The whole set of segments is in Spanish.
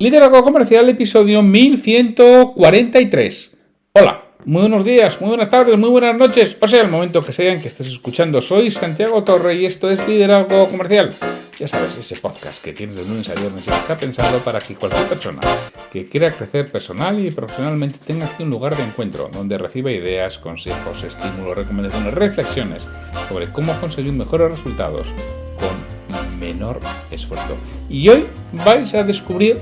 Liderazgo Comercial, episodio 1143. Hola, muy buenos días, muy buenas tardes, muy buenas noches, o sea, el momento que sea en que estés escuchando. Soy Santiago Torre y esto es Liderazgo Comercial. Ya sabes, ese podcast que tienes de lunes a viernes y está pensado para que cualquier persona que quiera crecer personal y profesionalmente tenga aquí un lugar de encuentro donde reciba ideas, consejos, estímulos, recomendaciones, reflexiones sobre cómo conseguir mejores resultados con menor esfuerzo. Y hoy vais a descubrir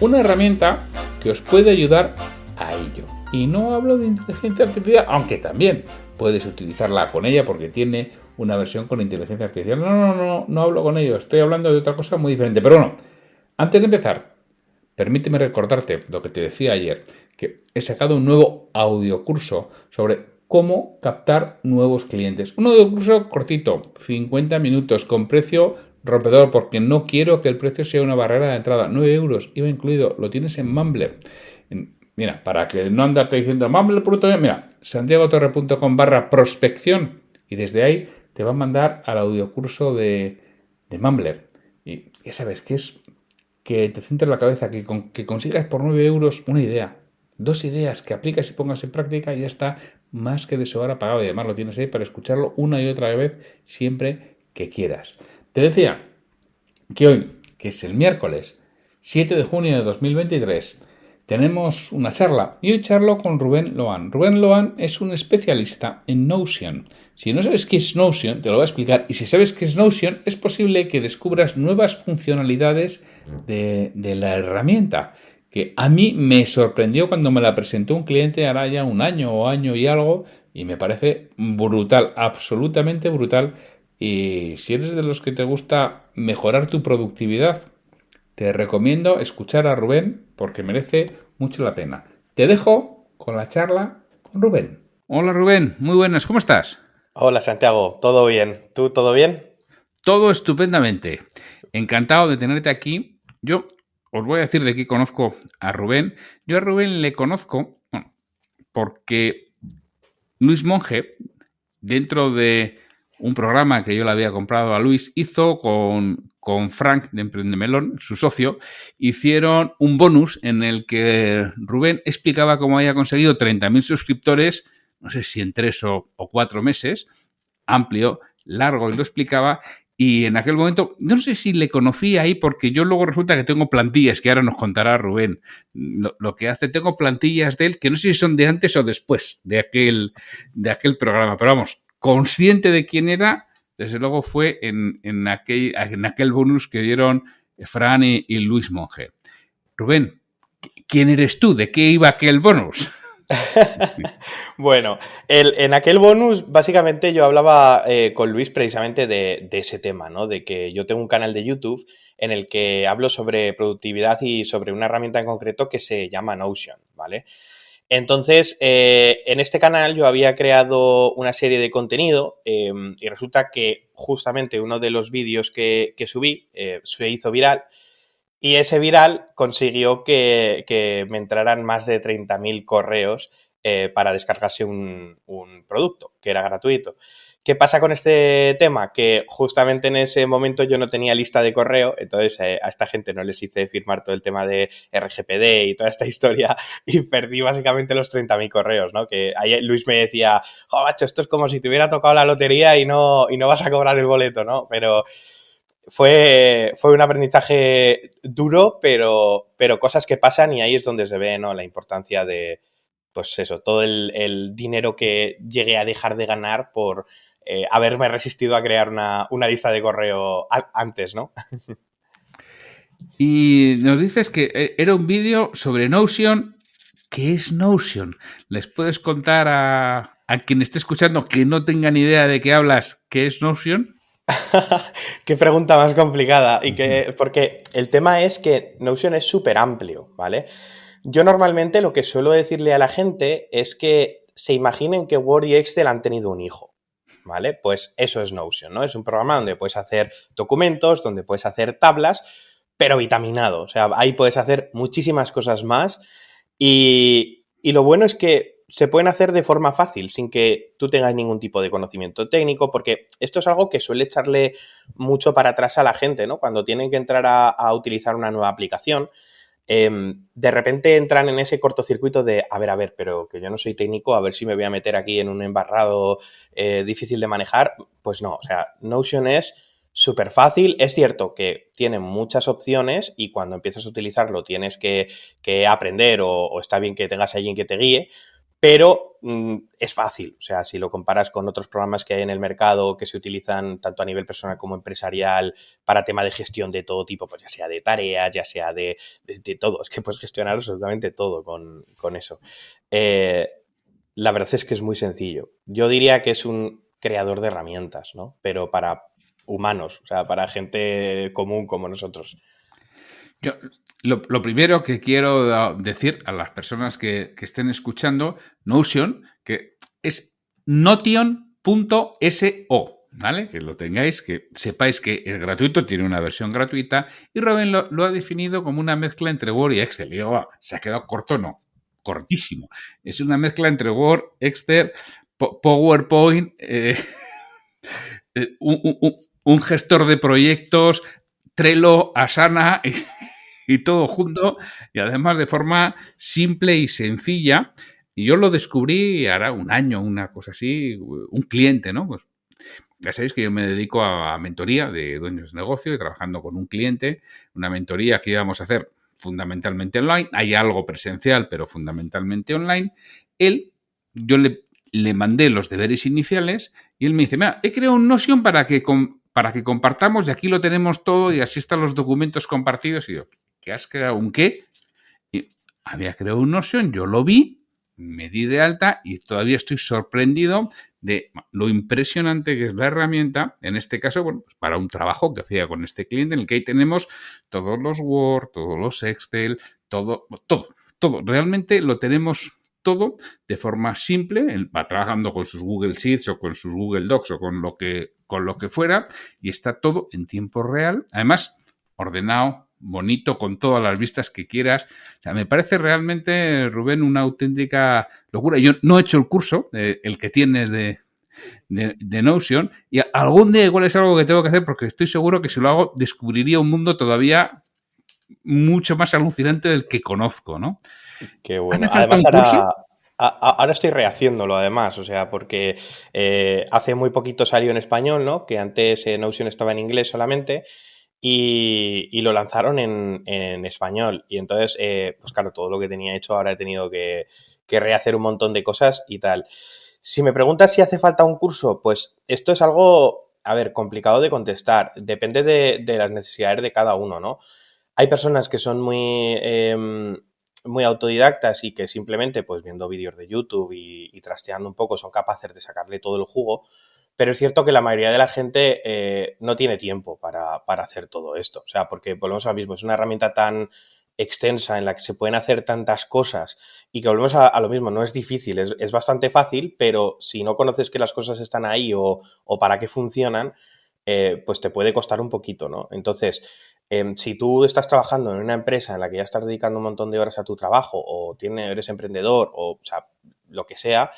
una herramienta que os puede ayudar a ello. Y no hablo de inteligencia artificial, aunque también puedes utilizarla con ella porque tiene una versión con inteligencia artificial. No hablo con ello, estoy hablando de otra cosa muy diferente. Pero bueno, antes de empezar, permíteme recordarte lo que te decía ayer, que he sacado un nuevo audiocurso sobre cómo captar nuevos clientes. Un audiocurso cortito, 50 minutos, con precio rompedor, porque no quiero que el precio sea una barrera de entrada. 9 euros, IVA incluido, lo tienes en Mumbler. Mira, para que no andarte diciendo Mumbler.com, mira, santiagotorre.com/prospección y desde ahí te va a mandar al audiocurso de Mumbler. Y ya sabes que es que te centres la cabeza, que consigas por 9 euros una idea, 2 ideas que aplicas y pongas en práctica y ya está más que de sobra pagado. Y además lo tienes ahí para escucharlo una y otra vez siempre que quieras. Te decía que hoy, que es el miércoles 7 de junio de 2023, tenemos una charla y hoy charlo con Rubén Loan. Rubén Loan es un especialista en Notion. Si no sabes qué es Notion, te lo voy a explicar. Y si sabes qué es Notion, es posible que descubras nuevas funcionalidades de la herramienta, que a mí me sorprendió cuando me la presentó un cliente hará ya un año o año y algo, y me parece brutal, absolutamente brutal. Y si eres de los que te gusta mejorar tu productividad, te recomiendo escuchar a Rubén porque merece mucho la pena. Te dejo con la charla con Rubén. Hola Rubén, muy buenas, ¿cómo estás? Hola Santiago, ¿todo bien? ¿Tú todo bien? Todo estupendamente. Encantado de tenerte aquí. Yo os voy a decir de qué conozco a Rubén. Yo a Rubén le conozco porque Luis Monge, dentro de un programa que yo le había comprado a Luis, hizo con Frank de Emprendemelón, su socio, hicieron un bonus en el que Rubén explicaba cómo había conseguido 30.000 suscriptores, no sé si en 3 o 4 meses, amplio, largo, y lo explicaba. Y en aquel momento, no sé si le conocí ahí, porque yo luego resulta que tengo plantillas, que ahora nos contará Rubén lo que hace. Tengo plantillas de él, que no sé si son de antes o después de aquel programa, pero vamos, consciente de quién era, desde luego fue en aquel bonus que dieron Fran y Luis Monge. Rubén, ¿quién eres tú? ¿De qué iba aquel bonus? Bueno, en aquel bonus básicamente yo hablaba con Luis precisamente de ese tema, ¿no? De que yo tengo un canal de YouTube en el que hablo sobre productividad y sobre una herramienta en concreto que se llama Notion, ¿vale? Entonces, en este canal yo había creado una serie de contenido y resulta que justamente uno de los vídeos que subí se hizo viral. Y ese viral consiguió que me entraran más de 30.000 correos para descargarse un producto, que era gratuito. ¿Qué pasa con este tema? Que justamente en ese momento yo no tenía lista de correo, entonces a esta gente no les hice firmar todo el tema de RGPD y toda esta historia y perdí básicamente los 30.000 correos, ¿no? Que ahí Luis me decía, jo, macho, esto es como si te hubiera tocado la lotería y no vas a cobrar el boleto, ¿no? Pero fue un aprendizaje duro, pero cosas que pasan y ahí es donde se ve, ¿no? La importancia de, pues eso, todo el dinero que llegué a dejar de ganar por haberme resistido a crear una lista de correo antes, ¿no? Y nos dices que era un vídeo sobre Notion. ¿Qué es Notion? ¿Les puedes contar a quien esté escuchando que no tenga ni idea de qué hablas qué es Notion? Qué pregunta más complicada. Porque el tema es que Notion es súper amplio, ¿vale? Yo normalmente lo que suelo decirle a la gente es que se imaginen que Word y Excel han tenido un hijo, ¿vale? Pues eso es Notion, ¿no? Es un programa donde puedes hacer documentos, donde puedes hacer tablas, pero vitaminado. O sea, ahí puedes hacer muchísimas cosas más y lo bueno es que se pueden hacer de forma fácil, sin que tú tengas ningún tipo de conocimiento técnico, porque esto es algo que suele echarle mucho para atrás a la gente, ¿no? Cuando tienen que entrar a utilizar una nueva aplicación, de repente entran en ese cortocircuito de, a ver, pero que yo no soy técnico, a ver si me voy a meter aquí en un embarrado difícil de manejar. Pues no, o sea, Notion es súper fácil. Es cierto que tiene muchas opciones y cuando empiezas a utilizarlo tienes que aprender o está bien que tengas a alguien que te guíe, pero es fácil. O sea, si lo comparas con otros programas que hay en el mercado que se utilizan tanto a nivel personal como empresarial para tema de gestión de todo tipo, pues ya sea de tareas, ya sea de todo. Es que puedes gestionar absolutamente todo con eso. La verdad es que es muy sencillo. Yo diría que es un creador de herramientas, ¿no? Pero para humanos, o sea, para gente común como nosotros. Yo, lo primero que quiero decir a las personas que estén escuchando, Notion, que es notion.so, ¿vale? Que lo tengáis, que sepáis que es gratuito, tiene una versión gratuita, y Rubén lo ha definido como una mezcla entre Word y Excel. Y digo, ¿se ha quedado corto? No, cortísimo. Es una mezcla entre Word, Excel, PowerPoint, un gestor de proyectos, Trello, Asana y todo junto, y además de forma simple y sencilla. Y yo lo descubrí hará un año, una cosa así, un cliente, ¿no? Pues ya sabéis que yo me dedico a mentoría de dueños de negocio y trabajando con un cliente, una mentoría que íbamos a hacer fundamentalmente online. Hay algo presencial, pero fundamentalmente online. Yo le mandé los deberes iniciales y él me dice, mira, he creado un Notion para que compartamos y aquí lo tenemos todo y así están los documentos compartidos. Y yo, ¿qué has creado? ¿Un qué? Y había creado un Notion, yo lo vi, me di de alta y todavía estoy sorprendido de lo impresionante que es la herramienta, en este caso, bueno, pues para un trabajo que hacía con este cliente en el que ahí tenemos todos los Word, todos los Excel, todo. Realmente lo tenemos todo de forma simple, él va trabajando con sus Google Sheets o con sus Google Docs o con lo que fuera y está todo en tiempo real, además ordenado, bonito, con todas las vistas que quieras. O sea, me parece realmente, Rubén, una auténtica locura. Yo no he hecho el curso, el que tienes de Notion, y algún día igual es algo que tengo que hacer porque estoy seguro que si lo hago descubriría un mundo todavía mucho más alucinante del que conozco, ¿no? Qué bueno. ¿Hace falta Además, un curso? ahora estoy rehaciéndolo, además, o sea, porque hace muy poquito salió en español, ¿no? Que antes Notion estaba en inglés solamente y lo lanzaron en español. Y entonces, pues claro, todo lo que tenía hecho ahora he tenido que rehacer un montón de cosas y tal. Si me preguntas si hace falta un curso, pues esto es algo, a ver, complicado de contestar. Depende de las necesidades de cada uno, ¿no? Hay personas que son muy autodidactas y que simplemente, pues viendo vídeos de YouTube y trasteando un poco, son capaces de sacarle todo el jugo. Pero es cierto que la mayoría de la gente no tiene tiempo para hacer todo esto. O sea, porque volvemos a lo mismo, es una herramienta tan extensa en la que se pueden hacer tantas cosas y que volvemos a lo mismo, no es difícil, es bastante fácil, pero si no conoces que las cosas están ahí o para qué funcionan, pues te puede costar un poquito, ¿no? Entonces, si tú estás trabajando en una empresa en la que ya estás dedicando un montón de horas a tu trabajo o eres emprendedor o sea, lo que sea,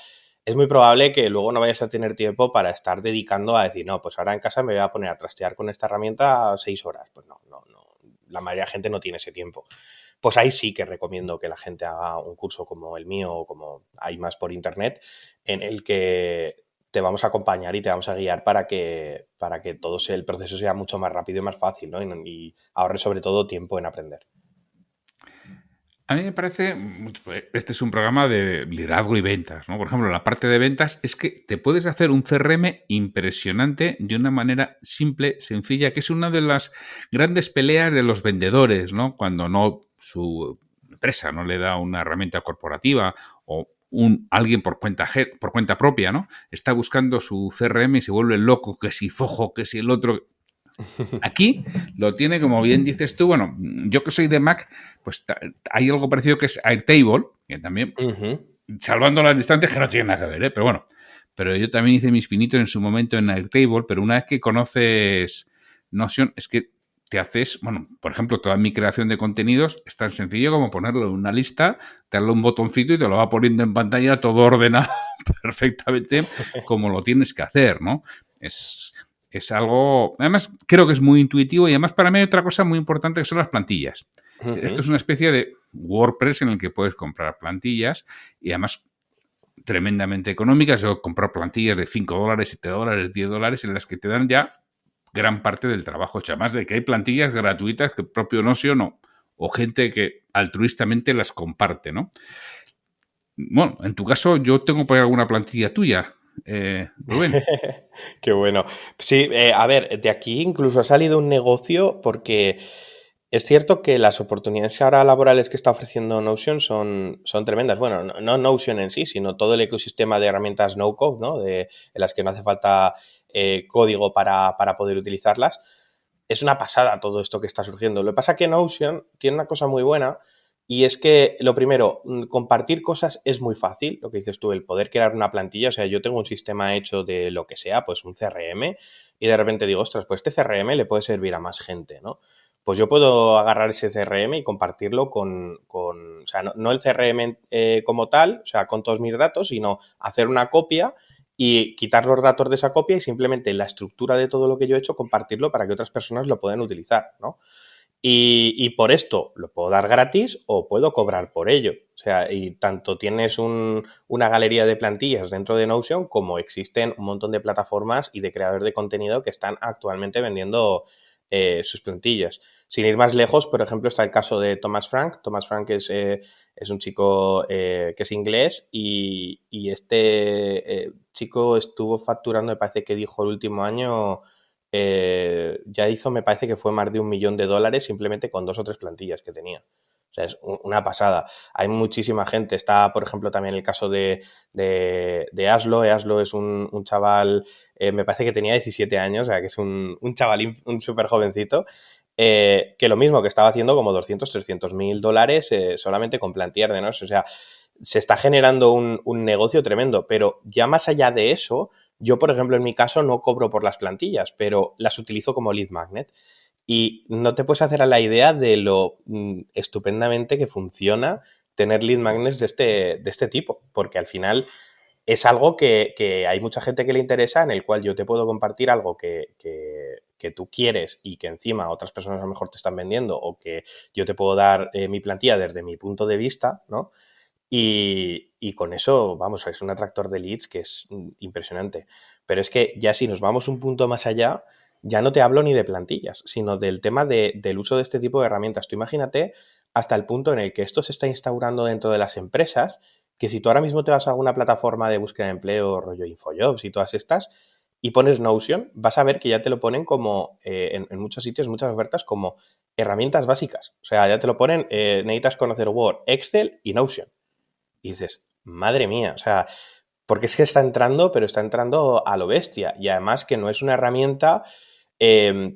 es muy probable que luego no vayas a tener tiempo para estar dedicando a decir, no, pues ahora en casa me voy a poner a trastear con esta herramienta 6 horas. Pues no. La mayoría de la gente no tiene ese tiempo. Pues ahí sí que recomiendo que la gente haga un curso como el mío o como hay más por internet, en el que te vamos a acompañar y te vamos a guiar para que todo el proceso sea mucho más rápido y más fácil, ¿no? Y ahorre sobre todo tiempo en aprender. A mí me parece, este es un programa de liderazgo y ventas, ¿no? Por ejemplo, la parte de ventas es que te puedes hacer un CRM impresionante de una manera simple, sencilla, que es una de las grandes peleas de los vendedores, ¿no? Cuando no su empresa no le da una herramienta corporativa o alguien por cuenta propia, ¿no? Está buscando su CRM y se vuelve loco, que si Zoho, que si el otro. Aquí lo tiene, como bien dices tú, bueno, yo que soy de Mac, pues hay algo parecido que es Airtable, que también, salvando las distancias, que no tiene nada que ver, pero bueno, pero yo también hice mis pinitos en su momento en Airtable, pero una vez que conoces Notion, es que te haces, bueno, por ejemplo, toda mi creación de contenidos es tan sencillo como ponerlo en una lista, darle un botoncito y te lo va poniendo en pantalla todo ordenado perfectamente como lo tienes que hacer, ¿no? Es algo, además creo que es muy intuitivo y además para mí hay otra cosa muy importante que son las plantillas. Esto es una especie de WordPress en el que puedes comprar plantillas y además tremendamente económicas. Yo he comprado plantillas de $5, $7, $10 en las que te dan ya gran parte del trabajo hecho. Además de que hay plantillas gratuitas que el propio Notion o gente que altruistamente las comparte, ¿no? Bueno, en tu caso yo tengo por ahí alguna plantilla tuya, Rubén. Qué bueno. Sí, a ver, de aquí incluso ha salido un negocio porque es cierto que las oportunidades ahora laborales que está ofreciendo Notion son tremendas. Bueno, no Notion en sí, sino todo el ecosistema de herramientas no-code, ¿no? En las que no hace falta código para poder utilizarlas. Es una pasada todo esto que está surgiendo. Lo que pasa es que Notion tiene una cosa muy buena y es que, lo primero, compartir cosas es muy fácil, lo que dices tú, el poder crear una plantilla. O sea, yo tengo un sistema hecho de lo que sea, pues un CRM, y de repente digo, ostras, pues este CRM le puede servir a más gente, ¿no? Pues yo puedo agarrar ese CRM y compartirlo o sea, no el CRM como tal, o sea, con todos mis datos, sino hacer una copia y quitar los datos de esa copia y simplemente la estructura de todo lo que yo he hecho, compartirlo para que otras personas lo puedan utilizar, ¿no? Y por esto lo puedo dar gratis o puedo cobrar por ello. O sea, y tanto tienes una galería de plantillas dentro de Notion como existen un montón de plataformas y de creadores de contenido que están actualmente vendiendo sus plantillas. Sin ir más lejos, por ejemplo, está el caso de Thomas Frank. Thomas Frank es un chico que es inglés y este chico estuvo facturando, me parece que dijo el último año, ya hizo, me parece que fue más de $1 millón simplemente con 2 o 3 plantillas que tenía. O sea, es una pasada. Hay muchísima gente. Está, por ejemplo, también el caso de Aslo. Aslo es un chaval, me parece que tenía 17 años, o sea, que es un chavalín, un súper jovencito, que lo mismo, que estaba haciendo como 200, 300 mil dólares solamente con plantillas de Notion. O sea, se está generando un negocio tremendo. Pero ya más allá de eso, yo, por ejemplo, en mi caso no cobro por las plantillas, pero las utilizo como lead magnet. Y no te puedes hacer a la idea de lo estupendamente que funciona tener lead magnets de este tipo, porque al final es algo que hay mucha gente que le interesa, en el cual yo te puedo compartir algo que tú quieres y que encima otras personas a lo mejor te están vendiendo, o que yo te puedo dar mi plantilla desde mi punto de vista, ¿no? Y con eso, vamos, es un atractor de leads que es impresionante. Pero es que ya si nos vamos un punto más allá, ya no te hablo ni de plantillas, sino del tema del uso de este tipo de herramientas. Tú imagínate hasta el punto en el que esto se está instaurando dentro de las empresas, que si tú ahora mismo te vas a alguna plataforma de búsqueda de empleo, rollo Infojobs y todas estas, y pones Notion, vas a ver que ya te lo ponen como, en muchos sitios, muchas ofertas, como herramientas básicas. O sea, ya te lo ponen, necesitas conocer Word, Excel y Notion. Y dices, madre mía, o sea, porque es que está entrando, pero está entrando a lo bestia. Y además que no es una herramienta,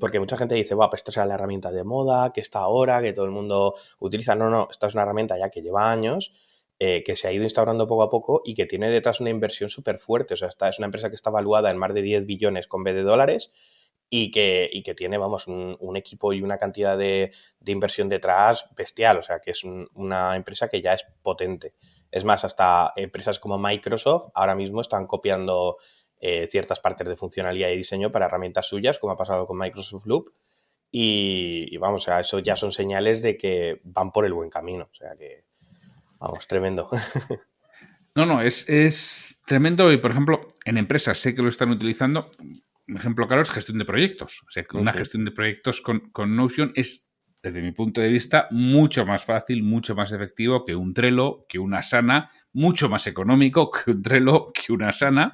porque mucha gente dice, pues esto será la herramienta de moda, que está ahora, que todo el mundo utiliza. No, esta es una herramienta ya que lleva años, que se ha ido instaurando poco a poco y que tiene detrás una inversión súper fuerte. O sea, es una empresa que está valuada en más de 10 billones con B de dólares y que tiene, vamos, un equipo y una cantidad de inversión detrás bestial. O sea, que es una empresa que ya es potente. Es más, hasta empresas como Microsoft ahora mismo están copiando ciertas partes de funcionalidad y diseño para herramientas suyas, como ha pasado con Microsoft Loop. Y vamos, o sea, eso ya son señales de que van por el buen camino. O sea que, vamos, tremendo. No, es tremendo y, por ejemplo, en empresas sé que lo están utilizando. Un ejemplo claro es gestión de proyectos. O sea, que una gestión de proyectos con Notion es, desde mi punto de vista, mucho más fácil, mucho más efectivo que un Trello, que una Asana, mucho más económico que un Trello, que una Asana,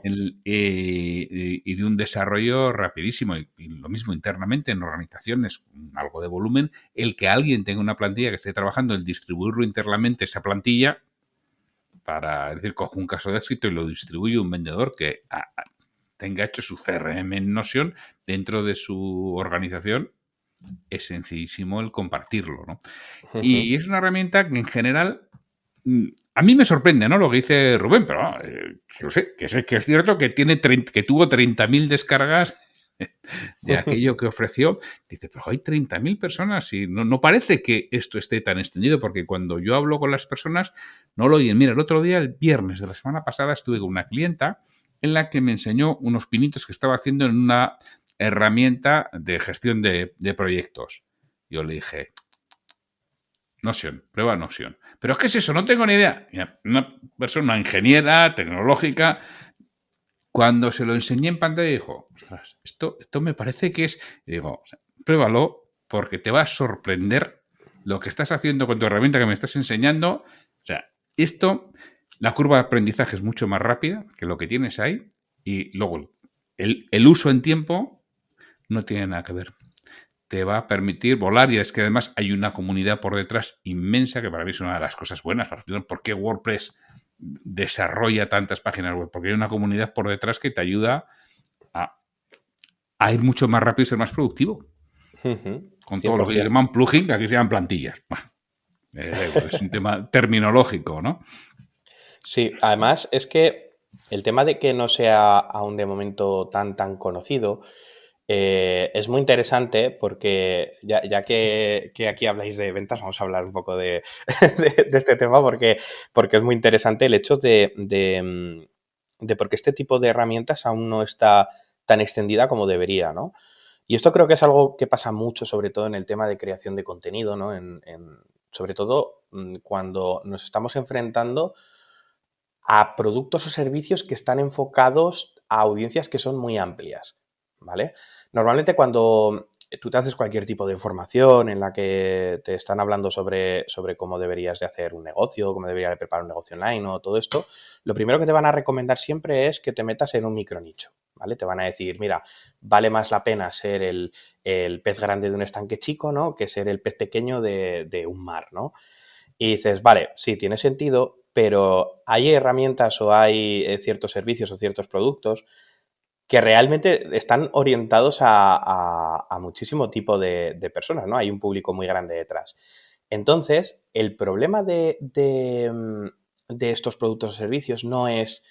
y de un desarrollo rapidísimo. Y lo mismo internamente en organizaciones, algo de volumen, el que alguien tenga una plantilla que esté trabajando, el distribuirlo internamente, esa plantilla, para, es decir, cojo un caso de éxito y lo distribuye un vendedor que tenga hecho su CRM en Notion dentro de su organización, es sencillísimo el compartirlo, ¿no? Y es una herramienta que en general a mí me sorprende, ¿no? Lo que dice Rubén, pero no sé, que es cierto que tuvo 30.000 descargas de aquello que ofreció. Dice, pero hay 30.000 personas y no parece que esto esté tan extendido, porque cuando yo hablo con las personas no lo oyen. Mira, el otro día, el viernes de la semana pasada, estuve con una clienta en la que me enseñó unos pinitos que estaba haciendo en una herramienta de gestión de proyectos. Yo le dije, Notion, prueba Notion. ¿Pero qué es eso? No tengo ni idea. Una persona, una ingeniera tecnológica, cuando se lo enseñé en pantalla, dijo, esto me parece que es... Y digo, pruébalo porque te va a sorprender lo que estás haciendo con tu herramienta que me estás enseñando. O sea, la curva de aprendizaje es mucho más rápida que lo que tienes ahí, y luego el uso en tiempo no tiene nada que ver. Te va a permitir volar, y es que además hay una comunidad por detrás inmensa, que para mí es una de las cosas buenas. ¿Por qué WordPress desarrolla tantas páginas web? Porque hay una comunidad por detrás que te ayuda a ir mucho más rápido y ser más productivo. Con todo lo que llaman plugin, que aquí se llaman plantillas. Bueno, es un tema terminológico, ¿no? Sí, además es que el tema de que no sea aún de momento tan conocido es muy interesante, porque ya que aquí habláis de ventas, vamos a hablar un poco de este tema, porque es muy interesante el hecho de por qué este tipo de herramientas aún no está tan extendida como debería, ¿no? Y esto creo que es algo que pasa mucho, sobre todo en el tema de creación de contenido, ¿no? Sobre todo cuando nos estamos enfrentando a productos o servicios que están enfocados a audiencias que son muy amplias, ¿vale? Normalmente cuando tú te haces cualquier tipo de información en la que te están hablando sobre cómo deberías de hacer un negocio, cómo deberías de preparar un negocio online o todo esto, lo primero que te van a recomendar siempre es que te metas en un micronicho, ¿vale? Te van a decir, mira, vale más la pena ser el pez grande de un estanque chico, ¿no?, que ser el pez pequeño de un mar, ¿no? Y dices, vale, sí, tiene sentido, pero hay herramientas o hay ciertos servicios o ciertos productos que realmente están orientados a muchísimo tipo de personas, ¿no? Hay un público muy grande detrás. Entonces, el problema de estos productos o servicios no es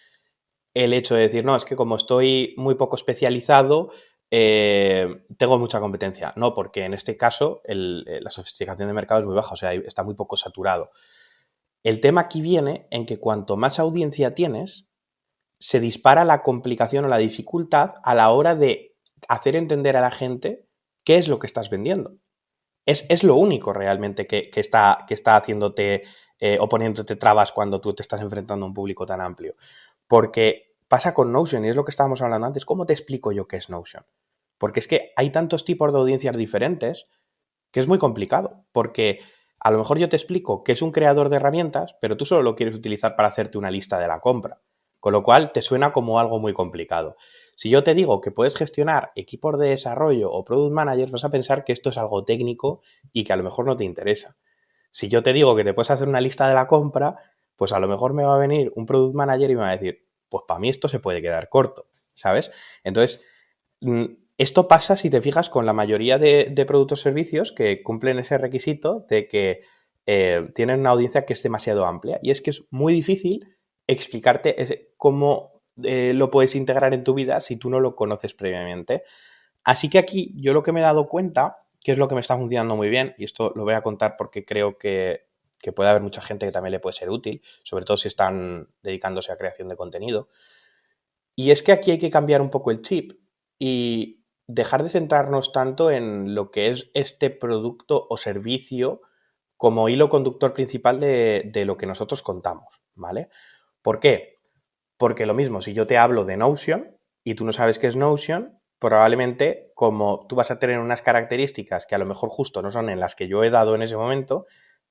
el hecho de decir, no, es que como estoy muy poco especializado, tengo mucha competencia. No, porque en este caso la sofisticación de mercado es muy baja, o sea, está muy poco saturado. El tema aquí viene en que cuanto más audiencia tienes, se dispara la complicación o la dificultad a la hora de hacer entender a la gente qué es lo que estás vendiendo. Es lo único realmente que está haciéndote o poniéndote trabas cuando tú te estás enfrentando a un público tan amplio. Porque pasa con Notion, y es lo que estábamos hablando antes. ¿Cómo te explico yo qué es Notion? Porque es que hay tantos tipos de audiencias diferentes que es muy complicado. Porque a lo mejor yo te explico que es un creador de herramientas, pero tú solo lo quieres utilizar para hacerte una lista de la compra. Con lo cual te suena como algo muy complicado. Si yo te digo que puedes gestionar equipos de desarrollo o product managers, vas a pensar que esto es algo técnico y que a lo mejor no te interesa. Si yo te digo que te puedes hacer una lista de la compra, pues a lo mejor me va a venir un product manager y me va a decir, pues para mí esto se puede quedar corto, ¿sabes? Entonces, esto pasa, si te fijas, con la mayoría de productos o servicios que cumplen ese requisito de que tienen una audiencia que es demasiado amplia. Y es que es muy difícil explicarte cómo lo puedes integrar en tu vida si tú no lo conoces previamente. Así que aquí yo lo que me he dado cuenta, que es lo que me está funcionando muy bien, y esto lo voy a contar porque creo que puede haber mucha gente que también le puede ser útil, sobre todo si están dedicándose a creación de contenido, y es que aquí hay que cambiar un poco el chip y dejar de centrarnos tanto en lo que es este producto o servicio como hilo conductor principal de lo que nosotros contamos, ¿vale? ¿Por qué? Porque lo mismo, si yo te hablo de Notion y tú no sabes qué es Notion, probablemente como tú vas a tener unas características que a lo mejor justo no son en las que yo he dado en ese momento,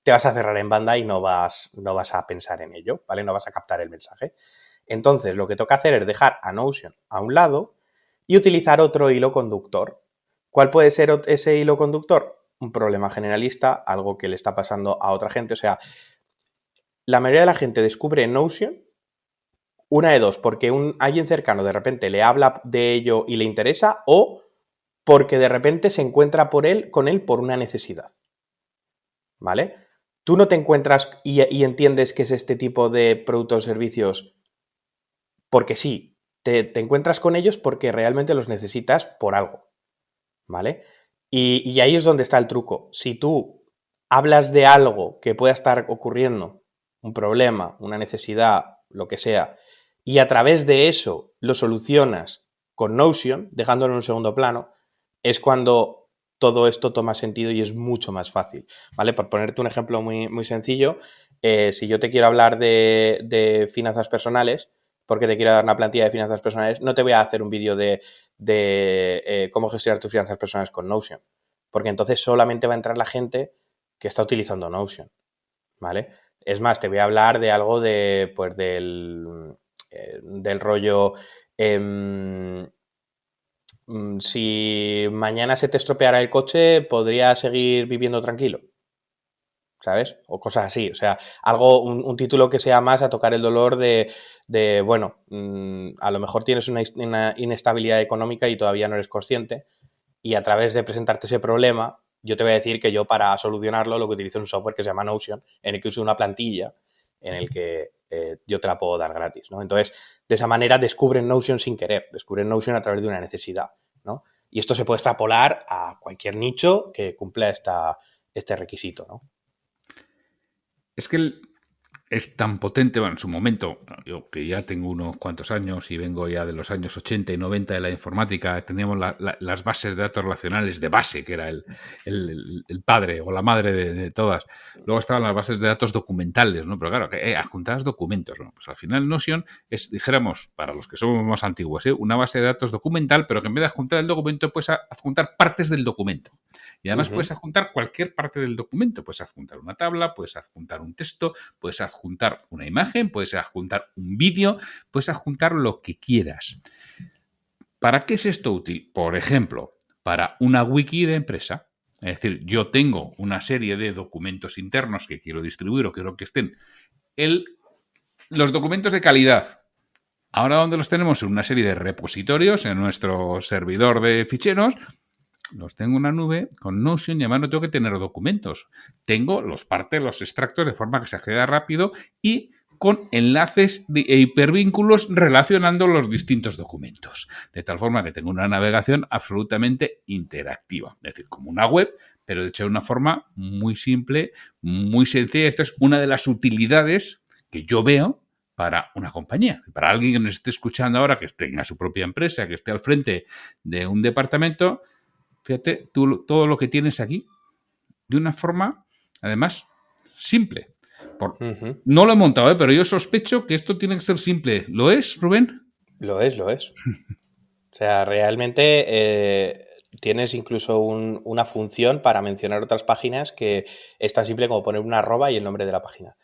te vas a cerrar en banda y no vas a pensar en ello, ¿vale? No vas a captar el mensaje. Entonces, lo que toca hacer es dejar a Notion a un lado y utilizar otro hilo conductor. ¿Cuál puede ser ese hilo conductor? Un problema generalista, algo que le está pasando a otra gente. O sea, la mayoría de la gente descubre Notion una de dos, porque alguien cercano de repente le habla de ello y le interesa, o porque de repente se encuentra con él por una necesidad. ¿Vale? Tú no te encuentras y entiendes que es este tipo de productos o servicios porque sí. te encuentras con ellos porque realmente los necesitas por algo, ¿vale? Y ahí es donde está el truco. Si tú hablas de algo que pueda estar ocurriendo, un problema, una necesidad, lo que sea, y a través de eso lo solucionas con Notion, dejándolo en un segundo plano, es cuando todo esto toma sentido y es mucho más fácil, ¿vale? Por ponerte un ejemplo muy, muy sencillo, si yo te quiero hablar de finanzas personales, porque te quiero dar una plantilla de finanzas personales, no te voy a hacer un vídeo de cómo gestionar tus finanzas personales con Notion, porque entonces solamente va a entrar la gente que está utilizando Notion, ¿vale? Es más, te voy a hablar de algo pues del rollo... si mañana se te estropeara el coche, ¿podrías seguir viviendo tranquilo? ¿Sabes? O cosas así. O sea, un título que sea más a tocar el dolor bueno, a lo mejor tienes una inestabilidad económica y todavía no eres consciente, y a través de presentarte ese problema, yo te voy a decir que yo para solucionarlo lo que utilizo es un software que se llama Notion, en el que uso una plantilla en el que yo te la puedo dar gratis, ¿no? Entonces, de esa manera descubren Notion sin querer, descubren Notion a través de una necesidad, ¿no? Y esto se puede extrapolar a cualquier nicho que cumpla este requisito, ¿no? Es que es tan potente, bueno, en su momento, yo que ya tengo unos cuantos años y vengo ya de los años 80 y 90 de la informática, teníamos las bases de datos relacionales de base, que era el padre o la madre de todas. Luego estaban las bases de datos documentales, ¿no? Pero claro, que adjuntabas documentos, ¿no? Pues al final Notion es, dijéramos, para los que somos más antiguos, una base de datos documental, pero que en vez de adjuntar el documento, puedes adjuntar partes del documento. Y además puedes adjuntar cualquier parte del documento. Puedes adjuntar una tabla, puedes adjuntar un texto, puedes adjuntar una imagen, puedes adjuntar un vídeo, puedes adjuntar lo que quieras. ¿Para qué es esto útil? Por ejemplo, para una wiki de empresa. Es decir, yo tengo una serie de documentos internos que quiero distribuir o quiero que estén. Los documentos de calidad. Ahora, ¿dónde los tenemos? En una serie de repositorios en nuestro servidor de ficheros. Los tengo en una nube con Notion y además no tengo que tener documentos. Tengo los extractos de forma que se acceda rápido y con enlaces e hipervínculos relacionando los distintos documentos. De tal forma que tengo una navegación absolutamente interactiva. Es decir, como una web, pero de hecho de una forma muy simple, muy sencilla. Esto es una de las utilidades que yo veo para una compañía. Para alguien que nos esté escuchando ahora, que tenga su propia empresa, que esté al frente de un departamento. Fíjate tú todo lo que tienes aquí de una forma, además, simple. No lo he montado, pero yo sospecho que esto tiene que ser simple. ¿Lo es, Rubén? Lo es. O sea, realmente tienes incluso una función para mencionar otras páginas que es tan simple como poner una arroba y el nombre de la página.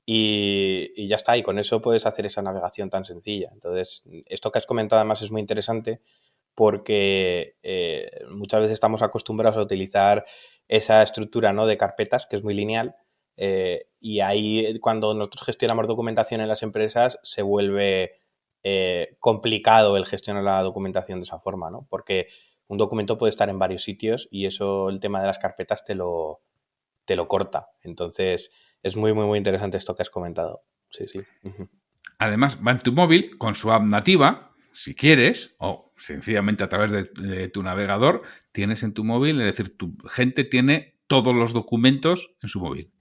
Y ya está, y con eso puedes hacer esa navegación tan sencilla. Entonces, esto que has comentado además es muy interesante porque muchas veces estamos acostumbrados a utilizar esa estructura, ¿no?, de carpetas, que es muy lineal, y ahí cuando nosotros gestionamos documentación en las empresas se vuelve complicado el gestionar la documentación de esa forma, ¿no? Porque un documento puede estar en varios sitios y eso, el tema de las carpetas te lo corta. Entonces, es muy, muy, muy interesante esto que has comentado. Sí, sí. Además, va en tu móvil con su app nativa, si quieres, o sencillamente a través de tu navegador, tienes en tu móvil, es decir, tu gente tiene todos los documentos en su móvil.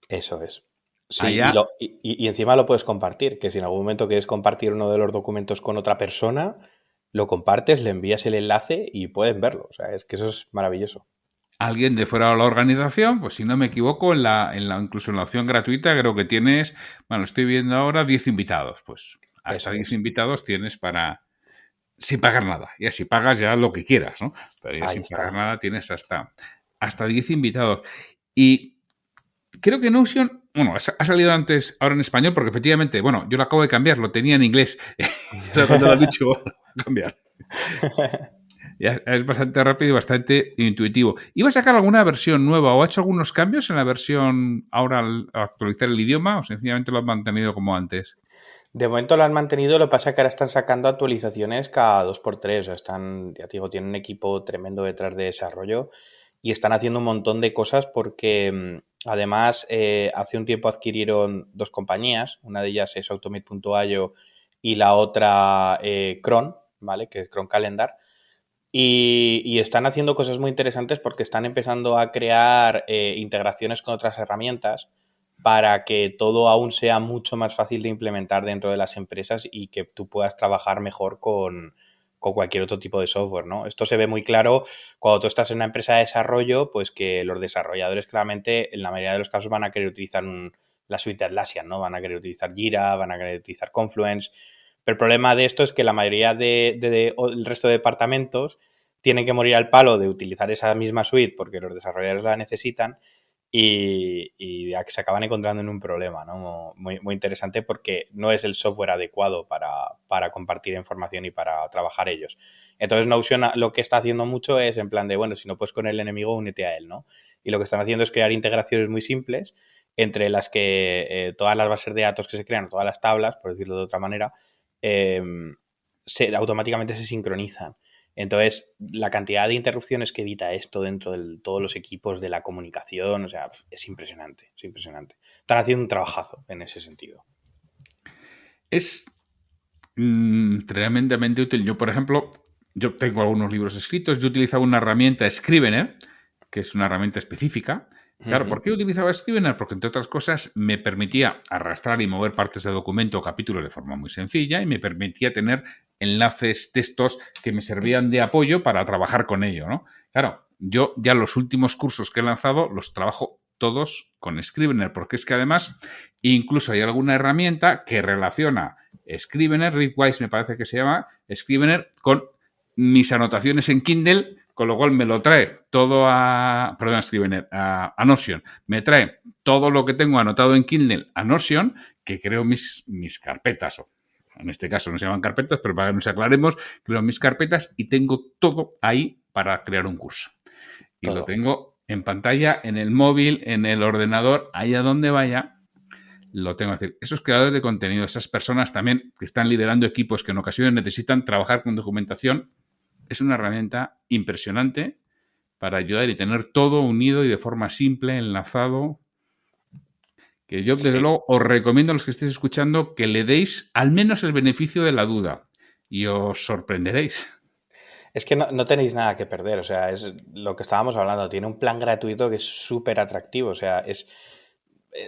Eso es. Sí, Allá, y encima lo puedes compartir, que si en algún momento quieres compartir uno de los documentos con otra persona, lo compartes, le envías el enlace y pueden verlo. O sea, es que eso es maravilloso. alguien de fuera de la organización, pues si no me equivoco, incluso en la opción gratuita creo que tienes, bueno, estoy viendo ahora 10 invitados, pues hasta 10 invitados tienes sin pagar nada. Y así pagas ya lo que quieras, ¿no? Pero ya sin pagar nada tienes hasta 10 invitados. Y creo que Notion, bueno, ha salido antes, ahora en español, porque efectivamente, bueno, yo lo acabo de cambiar, lo tenía en inglés. Cuando lo has dicho, voy a cambiar. Ya es bastante rápido y bastante intuitivo. ¿Iba a sacar alguna versión nueva o ha hecho algunos cambios en la versión ahora al actualizar el idioma o sencillamente lo han mantenido como antes? De momento lo han mantenido, lo que pasa es que ahora están sacando actualizaciones cada 2x3. O sea, están, ya te digo, tienen un equipo tremendo detrás de desarrollo y están haciendo un montón de cosas porque además hace un tiempo adquirieron dos compañías. Una de ellas es Automate.io, y la otra Cron, ¿vale? Que es Cron Calendar. Y están haciendo cosas muy interesantes porque están empezando a crear integraciones con otras herramientas para que todo aún sea mucho más fácil de implementar dentro de las empresas y que tú puedas trabajar mejor con cualquier otro tipo de software, ¿no? Esto se ve muy claro cuando tú estás en una empresa de desarrollo, pues que los desarrolladores claramente en la mayoría de los casos van a querer utilizar la suite de Atlassian, ¿no? Van a querer utilizar Jira, van a querer utilizar Confluence. Pero el problema de esto es que la mayoría del resto de departamentos tienen que morir al palo de utilizar esa misma suite porque los desarrolladores la necesitan y ya que se acaban encontrando en un problema, ¿no? Muy, muy interesante porque no es el software adecuado para compartir información y para trabajar ellos. Entonces Notion lo que está haciendo mucho es en plan de, bueno, si no puedes con el enemigo, únete a él, ¿no? Y lo que están haciendo es crear integraciones muy simples entre las que todas las bases de datos que se crean, todas las tablas, por decirlo de otra manera, automáticamente se sincronizan. Entonces, la cantidad de interrupciones que evita esto dentro de todos los equipos de la comunicación, o sea, es impresionante, es impresionante. Están haciendo un trabajazo en ese sentido. Es tremendamente útil. Yo, por ejemplo, yo tengo algunos libros escritos, yo utilizaba una herramienta Scrivener, que es una herramienta específica. Claro, ¿por qué utilizaba Scrivener? Porque, entre otras cosas, me permitía arrastrar y mover partes de documento o capítulos de forma muy sencilla y me permitía tener enlaces, textos que me servían de apoyo para trabajar con ello, ¿no? Claro, yo ya los últimos cursos que he lanzado los trabajo todos con Scrivener, porque es que además incluso hay alguna herramienta que relaciona Scrivener, Readwise me parece que se llama, Scrivener con mis anotaciones en Kindle, con lo cual me lo trae todo a Scrivener, a Notion. Me trae todo lo que tengo anotado en Kindle a Notion, que creo mis carpetas, o en este caso no se llaman carpetas, pero para que nos aclaremos, creo mis carpetas y tengo todo ahí para crear un curso. Y todo lo tengo en pantalla, en el móvil, en el ordenador, allá donde vaya, lo tengo que decir. Esos creadores de contenido, esas personas también que están liderando equipos que en ocasiones necesitan trabajar con documentación, es una herramienta impresionante para ayudar y tener todo unido y de forma simple, enlazado, que yo desde luego os recomiendo a los que estéis escuchando que le deis al menos el beneficio de la duda y os sorprenderéis. Es que no tenéis nada que perder, o sea, es lo que estábamos hablando, tiene un plan gratuito que es súper atractivo, o sea,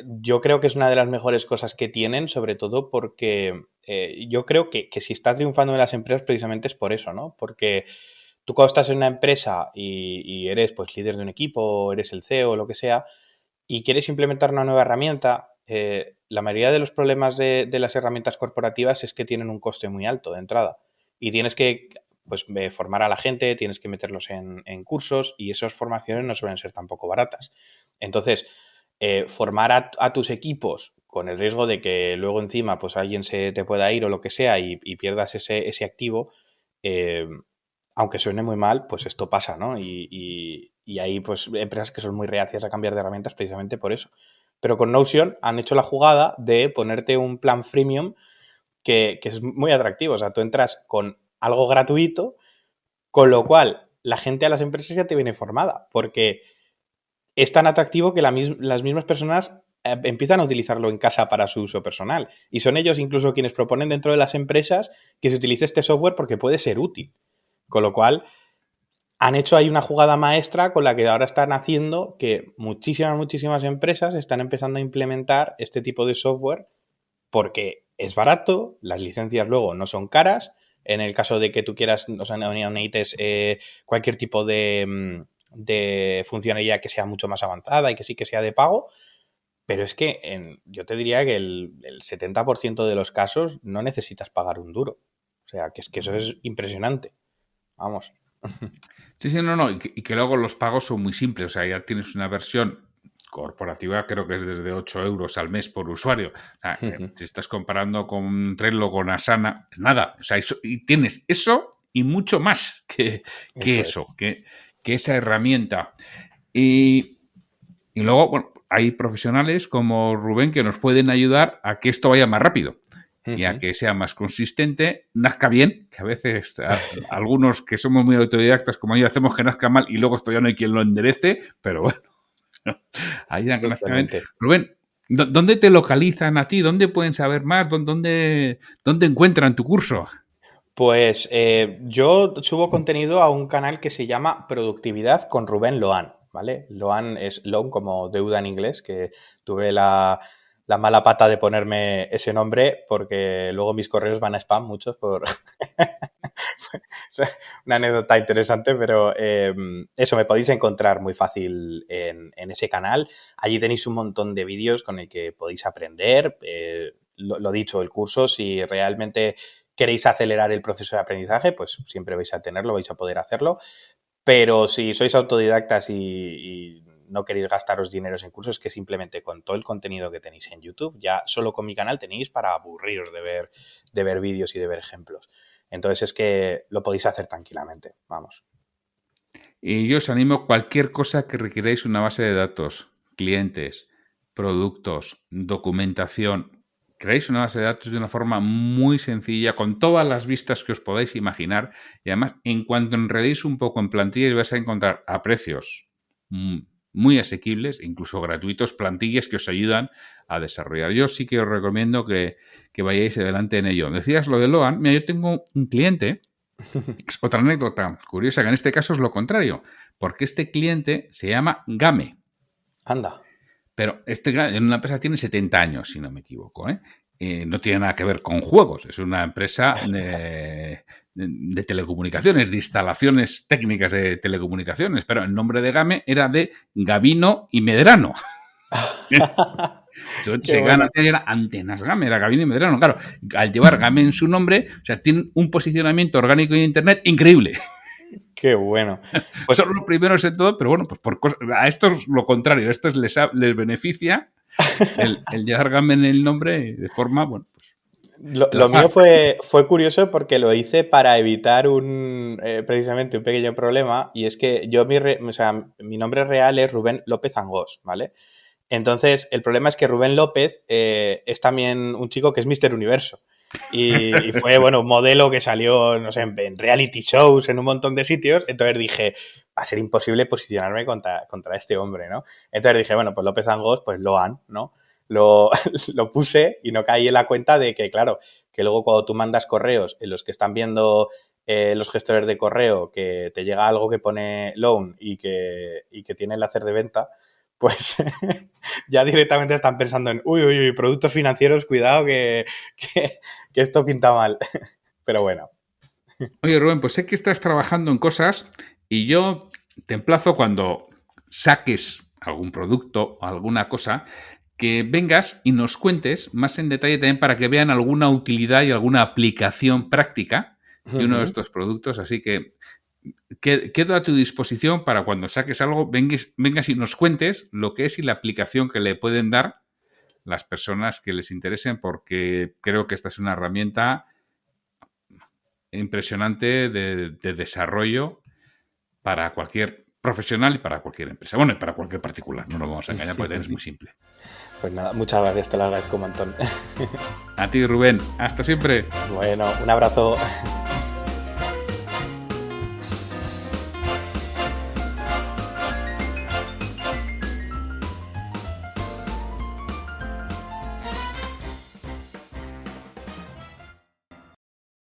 yo creo que es una de las mejores cosas que tienen, sobre todo porque yo creo que si está triunfando en las empresas precisamente es por eso, ¿no? Porque tú cuando estás en una empresa y eres pues líder de un equipo, eres el CEO o lo que sea, y quieres implementar una nueva herramienta, la mayoría de los problemas de las herramientas corporativas es que tienen un coste muy alto de entrada y tienes que pues formar a la gente, tienes que meterlos en cursos y esas formaciones no suelen ser tampoco baratas. Entonces, formar a tus equipos con el riesgo de que luego encima pues alguien se te pueda ir o lo que sea y pierdas ese activo, aunque suene muy mal, pues esto pasa, ¿no? Y hay pues empresas que son muy reacias a cambiar de herramientas precisamente por eso. Pero con Notion han hecho la jugada de ponerte un plan freemium que es muy atractivo. O sea, tú entras con algo gratuito, con lo cual la gente a las empresas ya te viene formada, porque es tan atractivo que las mismas personas empiezan a utilizarlo en casa para su uso personal. Y son ellos incluso quienes proponen dentro de las empresas que se utilice este software porque puede ser útil. Con lo cual, han hecho ahí una jugada maestra con la que ahora están haciendo que muchísimas empresas están empezando a implementar este tipo de software porque es barato, las licencias luego no son caras. En el caso de que tú quieras, o sea, no necesites cualquier tipo de funcionalidad que sea mucho más avanzada y que sí que sea de pago. Pero es que yo te diría que el 70% de los casos no necesitas pagar un duro. O sea, que es que eso es impresionante. Vamos. Sí, no. Y que luego los pagos son muy simples. O sea, ya tienes una versión corporativa, creo que es desde 8 euros al mes por usuario. O sea, si estás comparando con Trello, con Asana, nada. O sea, y tienes eso y mucho más que esa herramienta. Y luego, bueno, hay profesionales como Rubén que nos pueden ayudar a que esto vaya más rápido y a que sea más consistente, nazca bien, que a veces algunos que somos muy autodidactas como yo hacemos que nazca mal y luego esto ya no hay quien lo enderece, pero bueno, ayudan que nazca bien. Rubén, ¿Dónde te localizan a ti? ¿Dónde pueden saber más? ¿Dónde encuentran tu curso? Pues yo subo contenido a un canal que se llama Productividad con Rubén Lohan, ¿vale? Lohan es loan como deuda en inglés, que tuve la mala pata de ponerme ese nombre porque luego mis correos van a spam muchos por... Una anécdota interesante, pero eso me podéis encontrar muy fácil en ese canal. Allí tenéis un montón de vídeos con el que podéis aprender. Lo dicho, el curso, si realmente queréis acelerar el proceso de aprendizaje, pues siempre vais a tenerlo, vais a poder hacerlo. Pero si sois autodidactas y no queréis gastaros dineros en cursos, que simplemente con todo el contenido que tenéis en YouTube, ya solo con mi canal tenéis para aburriros de ver vídeos y de ver ejemplos. Entonces es que lo podéis hacer tranquilamente, vamos. Y yo os animo cualquier cosa que requiráis una base de datos, clientes, productos, documentación. Creáis una base de datos de una forma muy sencilla, con todas las vistas que os podáis imaginar. Y además, en cuanto enredéis un poco en plantillas, vais a encontrar a precios muy asequibles, incluso gratuitos, plantillas que os ayudan a desarrollar. Yo sí que os recomiendo que vayáis adelante en ello. Decías lo de Lohan. Mira, yo tengo un cliente. Es otra anécdota curiosa, que en este caso es lo contrario, porque este cliente se llama Game. Anda. Pero en una empresa tiene 70 años, si no me equivoco, ¿eh? No tiene nada que ver con juegos, es una empresa de telecomunicaciones, de instalaciones técnicas de telecomunicaciones, pero el nombre de Game era de Gavino y Medrano. Se gana, era Antenas Game, era Gavino y Medrano. Claro, al llevar Game en su nombre, o sea, tiene un posicionamiento orgánico en Internet increíble. Qué bueno. Pues son los primeros en todo, pero bueno, pues a esto es lo contrario. A estos les beneficia el llevar Game en el nombre de forma, bueno, pues... Lo mío fue curioso porque lo hice para evitar precisamente un pequeño problema, y es que yo mi nombre real es Rubén López Angós, ¿vale? Entonces, el problema es que Rubén López es también un chico que es Mr. Universo. Y fue, bueno, un modelo que salió, no sé, en reality shows, en un montón de sitios. Entonces dije, va a ser imposible posicionarme contra este hombre, ¿no? Entonces dije, bueno, pues López Angós, pues Lohan, ¿no? Lo puse y no caí en la cuenta de que, claro, que luego cuando tú mandas correos en los que están viendo los gestores de correo que te llega algo que pone loan y que tiene enlaces de venta, pues ya directamente están pensando en uy, productos financieros, cuidado que esto pinta mal. Pero bueno. Oye, Rubén, pues sé que estás trabajando en cosas y yo te emplazo cuando saques algún producto o alguna cosa, que vengas y nos cuentes más en detalle también para que vean alguna utilidad y alguna aplicación práctica de uno de estos productos. Así que quedo a tu disposición para cuando saques algo, vengas y nos cuentes lo que es y la aplicación que le pueden dar las personas que les interesen, porque creo que esta es una herramienta impresionante de desarrollo para cualquier profesional y para cualquier empresa. Bueno, y para cualquier particular, no nos vamos a engañar porque es muy simple. Pues nada, muchas gracias, te lo agradezco un montón. A ti, Rubén. Hasta siempre. Bueno, un abrazo.